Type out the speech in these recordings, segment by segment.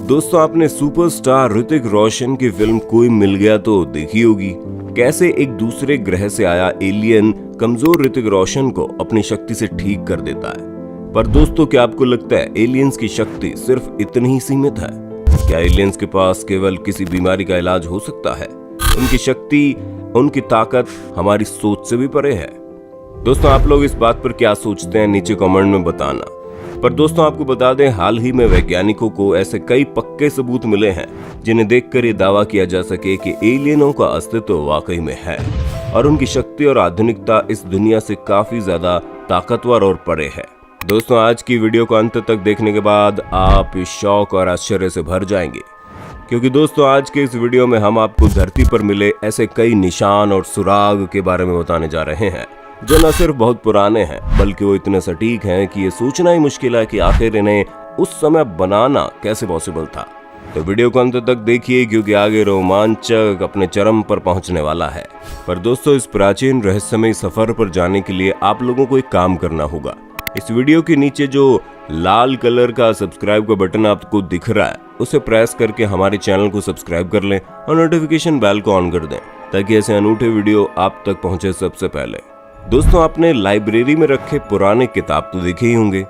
दोस्तों, आपने सुपरस्टार ऋतिक रोशन की फिल्म कोई मिल गया तो देखी होगी। कैसे एक दूसरे ग्रह से आया एलियन कमजोर ऋतिक रोशन को अपनी शक्ति से ठीक कर देता है। पर दोस्तों, क्या आपको लगता है एलियंस की शक्ति सिर्फ इतनी ही सीमित है? क्या एलियंस के पास केवल किसी बीमारी का इलाज हो सकता है? उनकी शक्ति, उनकी ताकत हमारी सोच से भी परे है। दोस्तों, आप लोग इस बात पर क्या सोचते हैं, नीचे कमेंट में बताना। पर दोस्तों, आपको बता दें, हाल ही में वैज्ञानिकों को ऐसे कई पक्के सबूत मिले हैं जिन्हें देखकर ये दावा किया जा सके कि एलियनों का अस्तित्व वाकई में है और उनकी शक्ति और आधुनिकता इस दुनिया से काफी ज्यादा ताकतवर और परे है। दोस्तों, आज की वीडियो को अंत तक देखने के बाद आप इस शौक और आश्चर्य से भर जाएंगे, क्योंकि दोस्तों आज के इस वीडियो में हम आपको धरती पर मिले ऐसे कई निशान और सुराग के बारे में बताने जा रहे हैं जो न सिर्फ बहुत पुराने हैं बल्कि वो इतने सटीक हैं कि ये सोचना ही मुश्किल है कि आखिर इन्हें उस समय बनाना कैसे पॉसिबल था। तो वीडियो को अंत तक देखिए, क्योंकि आगे रोमांचक अपने चरम पर पहुंचने वाला है। पर दोस्तों, इस प्राचीन रहस्यमय सफर पर जाने के लिए आप लोगों को एक काम करना होगा। इस वीडियो के नीचे जो लाल कलर का सब्सक्राइब का बटन आपको दिख रहा है, उसे प्रेस करके हमारे चैनल को सब्सक्राइब कर लें और नोटिफिकेशन बेल को ऑन कर दें, ताकि ऐसे अनूठे वीडियो आप तक पहुंचे सबसे पहले। दोस्तों, आपने लाइब्रेरी में रखे पुराने किताब तो देखे ही होंगे,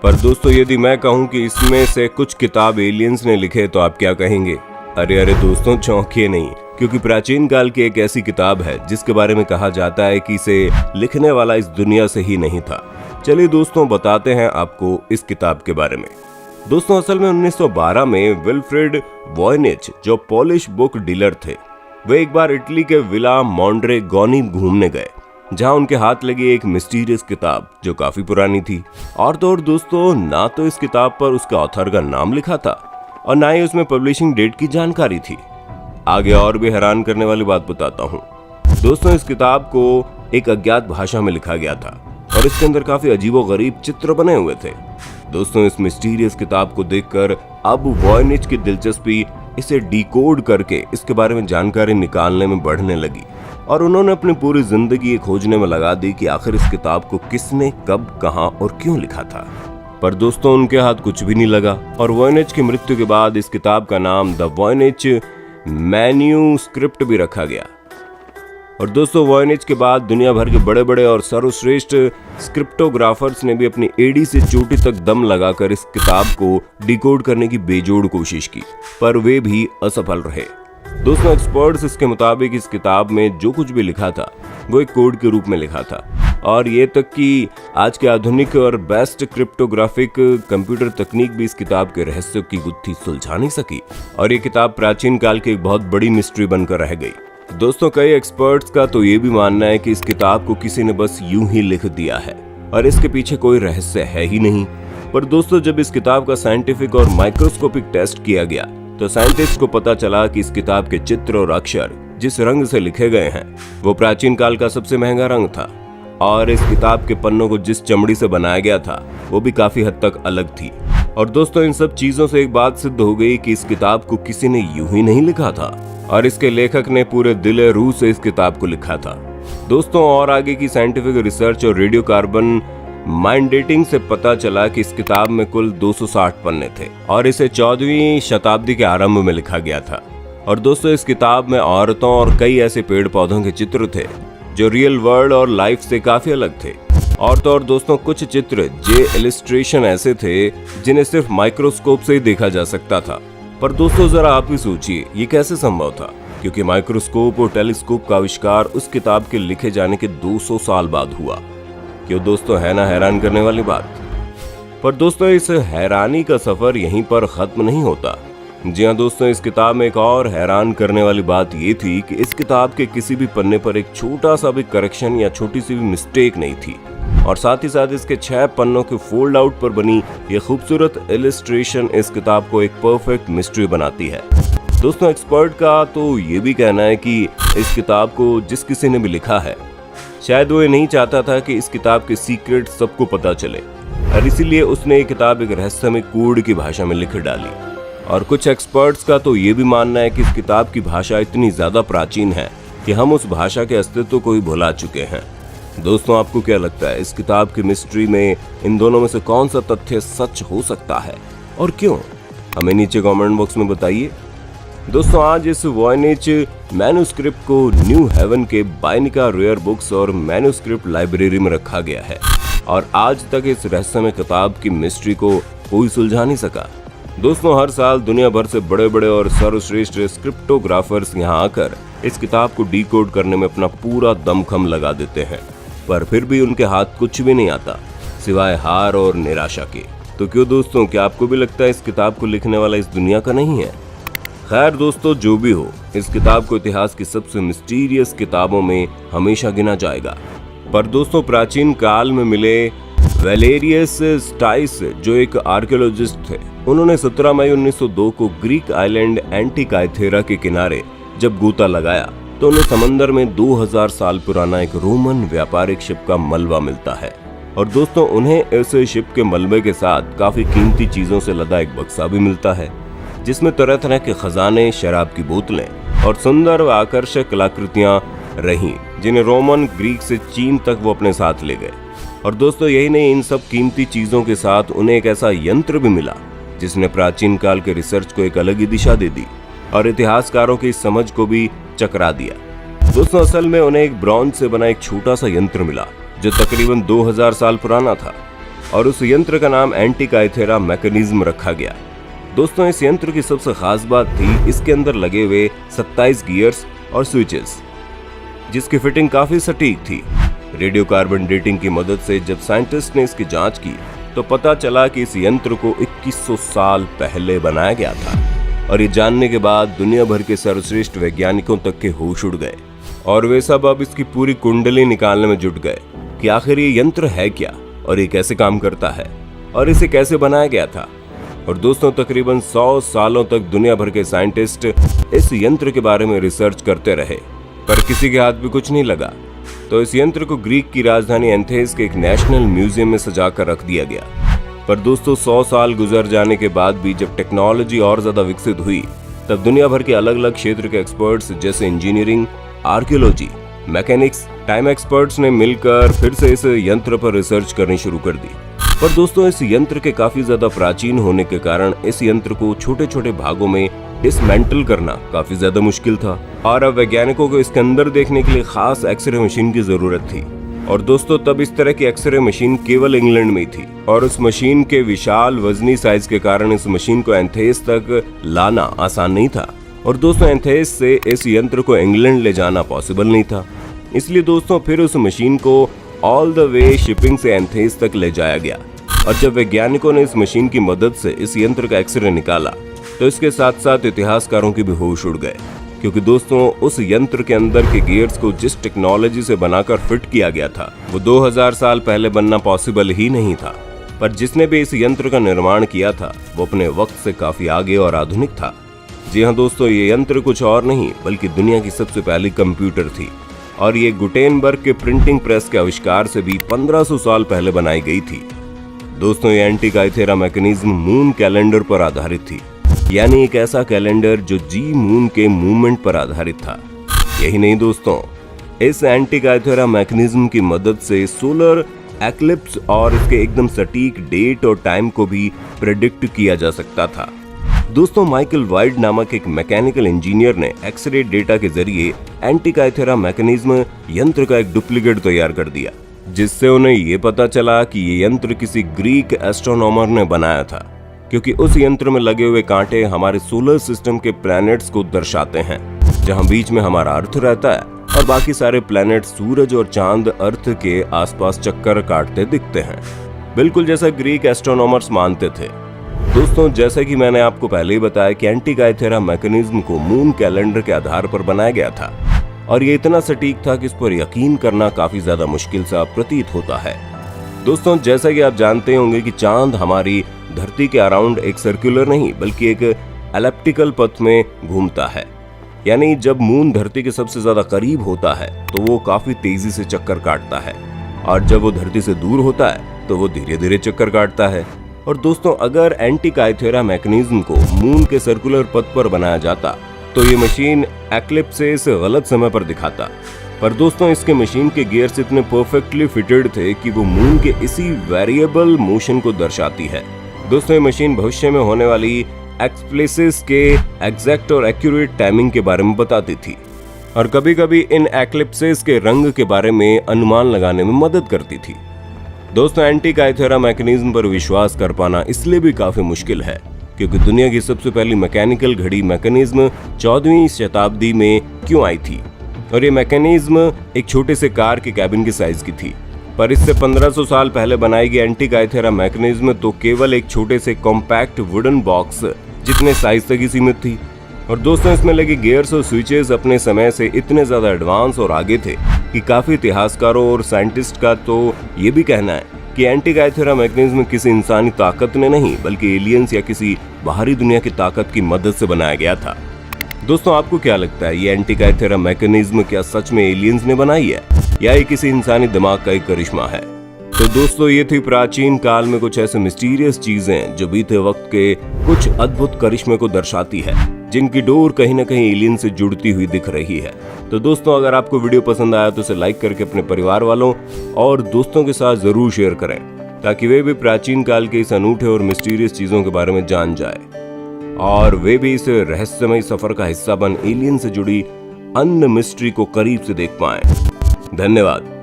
पर दोस्तों यदि मैं कहूं कि इसमें से कुछ किताब एलियंस ने लिखे तो आप क्या कहेंगे? अरे दोस्तों, चौंकिए नहीं, क्योंकि प्राचीन काल की एक ऐसी किताब है जिसके बारे में कहा जाता है कि इसे लिखने वाला इस दुनिया से ही नहीं था। चलिए दोस्तों, बताते हैं आपको इस किताब के बारे में। दोस्तों, असल में 1912 में विल्फ्रेड वॉयनिच, जो पॉलिश बुक डीलर थे, वे एक बार इटली के विला मॉन्ड्रेगोनी घूमने गए, जहां उनके हाथ लगी एक मिस्टीरियस किताब जो काफी पुरानी थी। और तो और दोस्तों, ना तो इस किताब पर उसके ऑथर का नाम लिखा था और ना ही उसमें पब्लिशिंग डेट की जानकारी थी। आगे और भी हैरान करने वाली बात बताता हूँ। दोस्तों, इस किताब को एक अज्ञात भाषा में लिखा गया था और इसके अंदर काफी अजीबोगरीब चित्र बने हुए थे। दोस्तों, इस मिस्टीरियस किताब को देखकर अब वॉयनिच की दिलचस्पी इसे डिकोड करके इसके बारे में जानकारी निकालने में बढ़ने लगी और उन्होंने अपनी पूरी जिंदगी खोजने में लगा दी कि आखिर इस किताब को किसने, कब, कहां और क्यों लिखा था। पर दोस्तों, उनके हाथ कुछ भी नहीं लगा और वॉयनिच की मृत्यु के बाद इस किताब का नाम द वॉयनिच मैन्यूस्क्रिप्ट भी रखा गया। और दोस्तों, वॉयनिच के बाद दुनिया भर के बड़े बड़े और सर्वश्रेष्ठ स्क्रिप्टोग्राफर्स ने भी अपनी एड़ी से चोटी तक दम लगाकर इस किताब को डिकोड करने की बेजोड़ कोशिश की, पर वे भी असफल रहे। दोस्तों, एक्सपर्ट्स इसके मुताबिक इस किताब में जो कुछ भी लिखा था वो एक कोड के रूप में लिखा था, और ये तक कि आज के आधुनिक और बेस्ट क्रिप्टोग्राफिक कंप्यूटर तकनीक भी इस किताब के रहस्यों की गुत्थी सुलझा नहीं सकी और ये किताब प्राचीन काल की एक बहुत बड़ी मिस्ट्री बनकर रह गई। दोस्तों, कई एक्सपर्ट्स का तो ये भी मानना है कि इस किताब को किसी ने बस यूं ही लिख दिया है और इसके पीछे कोई रहस्य है ही नहीं। पर दोस्तों, जब इस किताब का साइंटिफिक और माइक्रोस्कोपिक टेस्ट किया गया तो साइंटिस्ट को पता चला कि इस किताब के चित्र और अक्षर जिस रंग से लिखे गए हैं वो प्राचीन काल का सबसे महंगा रंग था, और इस किताब के पन्नों को जिस चमड़ी से बनाया गया था वो भी काफी हद तक अलग थी। और दोस्तों, इन सब चीजों से एक बात सिद्ध हो गई कि इस किताब को किसी ने यूं ही नहीं लिखा था और इसके लेखक ने पूरे दिल रूह से इस किताब को लिखा था। दोस्तों, और आगे की साइंटिफिक रिसर्च और रेडियो कार्बन माइंड डेटिंग से पता चला कि इस किताब में कुल 260 पन्ने थे और इसे 14वीं शताब्दी के आरंभ में लिखा गया था। और दोस्तों, इस किताब में औरतों और कई ऐसे पेड़ पौधों के चित्र थे जो रियल वर्ल्ड और लाइफ से काफी अलग थे। और तो और दोस्तों, कुछ चित्र इलिस्ट्रेशन ऐसे थे जिन्हें सिर्फ माइक्रोस्कोप से ही देखा जा सकता था। पर दोस्तों, जरा आप ही सोचिए, ये कैसे संभव था? क्योंकि माइक्रोस्कोप और टेलीस्कोप का आविष्कार उस किताब के लिखे जाने के 200 साल बाद हुआ। क्यों दोस्तों, है ना हैरान करने वाली बात? पर दोस्तों, इस हैरानी का सफर यहीं पर खत्म नहीं होता। जी हाँ दोस्तों, इस किताब में एक और हैरान करने वाली बात ये थी कि इस किताब के किसी भी पन्ने पर एक छोटा सा भी करेक्शन या छोटी सी भी मिस्टेक नहीं थी, और साथ ही साथ इसके 6 पन्नों के फोल्ड आउट पर बनी ये खूबसूरत इलिस्ट्रेशन इस किताब को एक परफेक्ट मिस्ट्री बनाती है। दोस्तों, एक्सपर्ट का तो ये भी कहना है कि इस किताब को जिस किसी ने भी लिखा है, शायद वो ये नहीं चाहता था कि इस किताब के सीक्रेट सबको पता चले, और इसीलिए उसने ये किताब एक रहस्यमय कोड की भाषा में लिख डाली। और कुछ एक्सपर्ट्स का तो ये भी मानना है कि इस किताब की भाषा इतनी ज्यादा प्राचीन है कि हम उस भाषा के अस्तित्व को ही भुला चुके हैं। दोस्तों, आपको क्या लगता है इस किताब की मिस्ट्री में इन दोनों में से कौन सा तथ्य सच हो सकता है और क्यों? हमें नीचे कमेंट बॉक्स में बताइए। दोस्तों, आज इस वॉयनेज मैन्युस्क्रिप्ट को न्यू हेवन के बाइनिका रेयर बुक्स और मैन्युस्क्रिप्ट लाइब्रेरी में रखा गया है और आज तक इस रहस्यमय किताब की मिस्ट्री को कोई सुलझा नहीं सका। दोस्तों, हर साल दुनिया भर से बड़े बड़े और सर्वश्रेष्ठ स्क्रिप्टोग्राफर्स यहाँ आकर इस किताब को डिकोड करने में अपना पूरा दमखम लगा देते हैं, पर फिर भी उनके हाथ कुछ भी नहीं आता सिवाय हार और निराशा के। तो क्यों दोस्तों, क्या आपको भी लगता है इस किताब को लिखने वाला इस दुनिया का नहीं है? खैर दोस्तों, जो भी हो, इस किताब को इतिहास की सबसे मिस्टीरियस किताबों में हमेशा गिना जाएगा। पर दोस्तों, प्राचीन काल में मिले वैलेरियस स्टाइस, जो एक आर्कियोलॉजिस्ट थे, उन्होंने 17 मई 1902 को ग्रीक आइलैंड एंटिकाइथेरा के किनारे जब गोता लगाया तो उन्हें समंदर में 2000 साल पुराना एक रोमन व्यापारिक शिप का मलबा मिलता है। और दोस्तों, उन्हें इस शिप के मलबे के साथ काफी कीमती चीजों से लदा एक बक्सा भी मिलता है, जिसमें तरह तरह के खजाने, शराब की बोतलें और सुंदर व आकर्षक कलाकृतियां रहीं, जिन्हें रोमन, ग्रीक से चीन तक वो अपने साथ ले गए। और दोस्तों, यही नहीं, इन सब कीमती चीजों के साथ उन्हें एक ऐसा यंत्र भी मिला जिसने प्राचीन काल के रिसर्च को एक अलग ही दिशा दे दी और इतिहासकारों की समझ को भी चकरा दिया। दोस्तों, असल में उन्हें एक ब्रॉन्ज से बना एक छोटा सा यंत्र मिला जो तकरीबन 2000 साल पुराना था और उस यंत्र का नाम एंटिकाइथेरा मैकेनिज्म रखा गया। दोस्तों, इस यंत्र की सबसे खास बात थी इसके अंदर लगे हुए 27 गियर्स और स्विचेस, जिसकी फिटिंग काफी सटीक थी। रेडियो कार्बन डेटिंग की मदद से जब साइंटिस्ट ने इसकी जांच की तो पता चला कि इस यंत्र को 2100 साल पहले बनाया गया था। और ये जानने के बाद दुनिया भर के सर्वश्रेष्ठ वैज्ञानिकों तक के होश उड़ गए और वे सब अब इसकी पूरी कुंडली निकालने में जुट गए कि आखिर ये यंत्र है क्या और ये कैसे काम करता है और इसे कैसे बनाया गया था। और दोस्तों, तकरीबन 100 सालों तक दुनिया भर के साइंटिस्ट इस यंत्र के बारे में रिसर्च करते रहे, पर किसी के हाथ भी कुछ नहीं लगा। तो इस यंत्र को ग्रीक की राजधानी एथेंस के एक नेशनल म्यूजियम में सजाकर रख दिया गया। पर दोस्तों, 100 साल गुजर जाने के बाद भी जब टेक्नोलॉजी और ज्यादा विकसित हुई, तब दुनिया भर के अलग अलग क्षेत्र के एक्सपर्ट्स जैसे engineering, archaeology, mechanics, time experts ने मिलकर फिर से इस यंत्र पर रिसर्च करनी शुरू कर दी। पर दोस्तों, इस यंत्र के काफी ज्यादा प्राचीन होने के कारण इस यंत्र को छोटे छोटे भागों में डिसमेंटल करना काफी ज्यादा मुश्किल था और अब वैज्ञानिकों को इसके अंदर देखने के लिए खास एक्सरे मशीन की जरूरत थी। और दोस्तों, तब इस तरह की एक्सरे मशीन केवल इंग्लैंड में थी और उस मशीन के विशाल वजनी साइज के कारण इस मशीन को एथेंस तक लाना आसान नहीं था। और दोस्तों, एथेंस से इस यंत्र को इंग्लैंड ले जाना पॉसिबल नहीं था। इसलिए दोस्तों, फिर उस मशीन को ऑल द वे शिपिंग से एथेंस तक ले जाया गया। और जब वैज्ञानिकों ने इस मशीन की मदद से इस यंत्र का एक्सरे निकाला तो इसके साथ साथ इतिहासकारों की भी होश उड़ गए, क्योंकि दोस्तों, उस यंत्र के अंदर के गियर्स को जिस टेक्नोलॉजी से बनाकर फिट किया गया था वो 2000 साल पहले बनना पॉसिबल ही नहीं था। पर जिसने भी इस यंत्र का निर्माण किया था वो अपने वक्त से काफी आगे और आधुनिक था। जी हाँ दोस्तों, ये यंत्र कुछ और नहीं बल्कि दुनिया की सबसे पहली कंप्यूटर थी और ये गुटेनबर्ग के प्रिंटिंग प्रेस के आविष्कार से भी 1500 साल पहले बनाई गई थी। दोस्तों, ये एंटिकाइथेरा मैकेनिज्म मून कैलेंडर पर आधारित थी, यानी एक ऐसा कैलेंडर जो जी मून के मूवमेंट पर आधारित था। यही नहीं दोस्तों, इस एंटिकाइथेरा मैकेनिज्म की मदद से सोलर एक्लिप्स और इसके एकदम सटीक डेट और टाइम को भी प्रेडिक्ट किया जा सकता था। दोस्तों, माइकल वाइड नामक एक मैकेनिकल इंजीनियर ने एक्सरे डेटा के जरिए एंटिकाइथेरा मैकेनिज्म यंत्र का एक डुप्लीकेट तैयार कर दिया, जिससे उन्हें ये पता चला कि ये यंत्र किसी ग्रीक एस्ट्रोनॉमर ने बनाया था, क्योंकि उस यंत्र में लगे हुए कांटे हमारे सोलर सिस्टम के प्लैनेट्स को दर्शाते हैं, जहां बीच में हमारा अर्थ रहता है और बाकी सारे प्लैनेट सूरज और चांद अर्थ के आसपास चक्कर काटते दिखते हैं, बिल्कुल जैसा ग्रीक एस्ट्रोनॉमर्स मानते थे। दोस्तों, जैसा कि मैंने आपको पहले ही बताया कि एंटिकाइथेरा मैकेनिज्म को मून कैलेंडर के आधार पर बनाया गया था और ये इतना सटीक था कि इस पर यकीन करना काफी ज्यादा मुश्किल सा प्रतीत होता है। दोस्तों, जैसा कि आप जानते होंगे कि चांद हमारी धरती के अराउंड एक सर्कुलर नहीं बल्कि एक एलिप्टिकल पथ में घूमता है, यानी जब मून धरती के सबसे ज्यादा करीब होता है तो वो काफी तेजी से चक्कर काटता है और जब वो धरती से दूर होता है तो वो धीरे धीरे चक्कर काटता है। और दोस्तों, अगर एंटिकाइथेरा मैकेनिज्म को मून के सर्कुलर पथ पर बनाया जाता तो ये मशीन एक्लिप्सेस गलत समय पर दिखाता पर दोस्तों इसके मशीन के गियर्स इतने परफेक्टली फिटेड थे कि वो मून के इसी वेरिएबल मोशन को दर्शाती है। दोस्तों ये मशीन भविष्य में होने वाली एक्सप्लेसिस के एग्जैक्ट और एक्यूरेट टाइमिंग के बारे में बताती थी और कभी कभी इन एक्लिप्सेस के रंग के बारे में अनुमान लगाने में मदद करती थी। दोस्तों एंटीकाइथेरा मैकेनिज्म पर विश्वास कर पाना इसलिए भी काफी मुश्किल है क्योंकि दुनिया की सबसे पहली मैकेनिकल घड़ी मैकेनिज्म 14वीं शताब्दी में क्यों आई थी और ये मैकेनिज्म एक छोटे से कार के कैबिन की साइज की थी। पर इससे 1500 साल पहले बनाई गई एंटीकाइथेरा मैकेनिज्म तो केवल एक छोटे से कॉम्पैक्ट वुडन बॉक्स जितने साइज तक ही सीमित थी। और दोस्तों इसमें लगे गियर्स और स्विचेस अपने समय से इतने ज्यादा एडवांस और आगे थे कि काफी इतिहासकारों और साइंटिस्ट का तो ये भी कहना है कि एंटीकाइथेरा मैकेनिज्म किसी इंसानी ताकत ने नहीं बल्कि एलियंस या किसी बाहरी दुनिया की ताकत की मदद से बनाया गया था। दोस्तों आपको क्या लगता है ये एंटीकाइथेरा मैकेनिज्म क्या सच में एलियंस ने बनाई है या ये किसी इंसानी दिमाग का एक करिश्मा है? तो दोस्तों ये थी प्राचीन काल में कुछ ऐसे मिस्टीरियस चीजें जो बीते वक्त के कुछ अद्भुत करिश्मे को दर्शाती है जिनकी डोर कहीं ना कहीं एलियन से जुड़ती हुई दिख रही है। तो दोस्तों अगर आपको वीडियो पसंद आया तो इसे लाइक करके अपने परिवार वालों और दोस्तों के साथ जरूर शेयर करें ताकि वे भी प्राचीन काल के इस अनूठे और मिस्टीरियस चीजों के बारे में जान जाए और वे भी इस रहस्यमय सफर का हिस्सा बन एलियन से जुड़ी अन्य मिस्ट्री को करीब से देख पाएं। धन्यवाद।